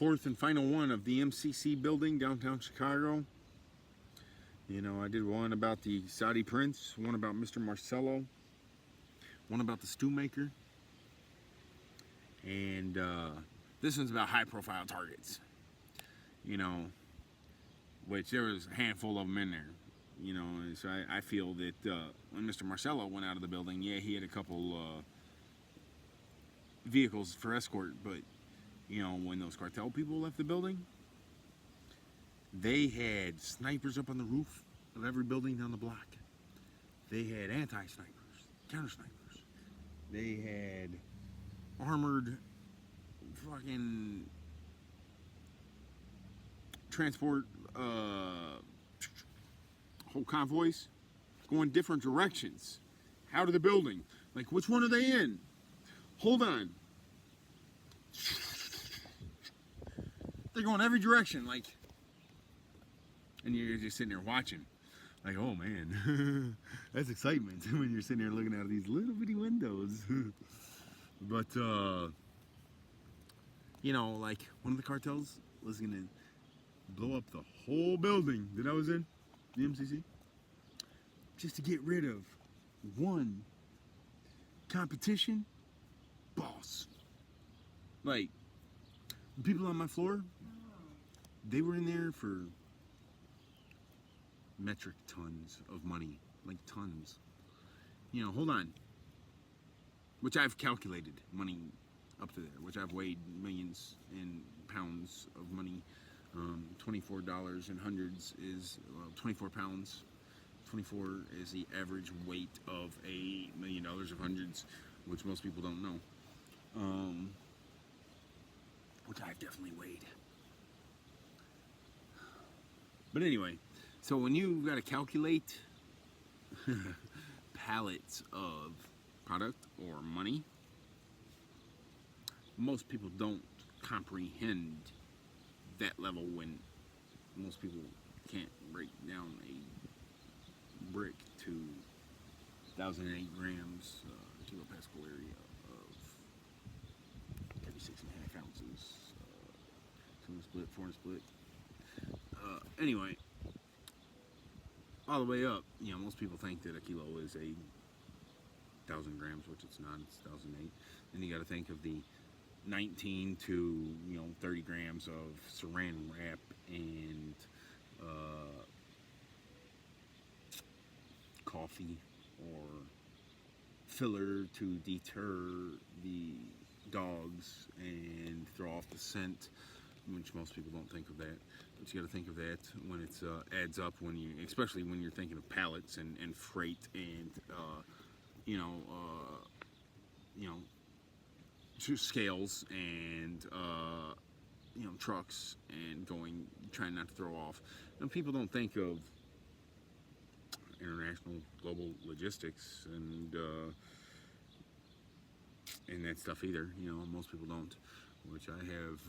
fourth and final one of the MCC building, downtown Chicago. You know, I did one about the Saudi Prince, one about Mr. Marcello, one about the stew maker, and this one's about high-profile targets. You know, which there was a handful of them in there. You know, and so I feel that when Mr. Marcello went out of the building, yeah, he had a couple vehicles for escort, but you know, when those cartel people left the building, they had snipers up on the roof of every building down the block. They had anti-snipers, counter-snipers. They had armored fucking transport whole convoys going different directions out of the building. Like, which one are they in? Hold on. They're going every direction, like, and you're just sitting there watching, like, oh man, that's excitement when you're sitting there looking out of these little bitty windows. But you know, like, one of the cartels was gonna blow up the whole building that I was in, the MCC, just to get rid of one competition boss. Like, the people on my floor, they were in there for metric tons of money, like tons. You know, hold on. Which I've calculated money up to there, which I've weighed millions in pounds of money. $24 in hundreds is 24 pounds. 24 is the average weight of $1 million of hundreds, which most people don't know. Which I've definitely weighed. But anyway, so when you've got to calculate pallets of product or money, most people don't comprehend that level when most people can't break down a brick to 1,008 grams, kilopascal area of 36.5 ounces, 2 and split, 4 and split. Anyway, all the way up, you know, most people think that a kilo is 1,000 grams, which it's not, it's 1,008. Then you got to think of the 19 to 30 grams of saran wrap and coffee or filler to deter the dogs and throw off the scent, which most people don't think of that. But you got to think of that when it adds up, when you, especially when you're thinking of pallets and freight and scales and trucks and trying not to throw off. And people don't think of international global logistics and that stuff either. You know, most people don't, which I have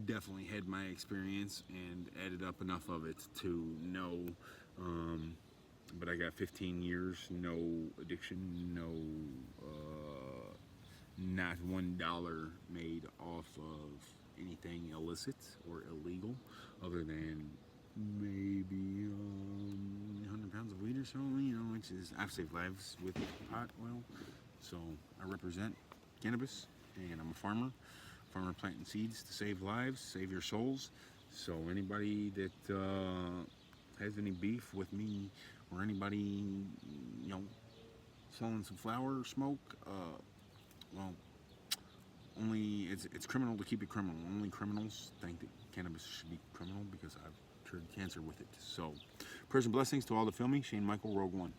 definitely had my experience and added up enough of it to know. But I got 15 years, no addiction, not $1 made off of anything illicit or illegal, other than maybe 100 pounds of weed or so, which is, I've saved lives with pot oil. So I represent cannabis, and I'm a farmer planting seeds to save lives, save your souls. So anybody that has any beef with me, or anybody selling some flower smoke, well, only it's criminal to keep it criminal. Only criminals think that cannabis should be criminal, because I've cured cancer with it. So prayers and blessings to all that feel me. Shane Michael, Rogue One.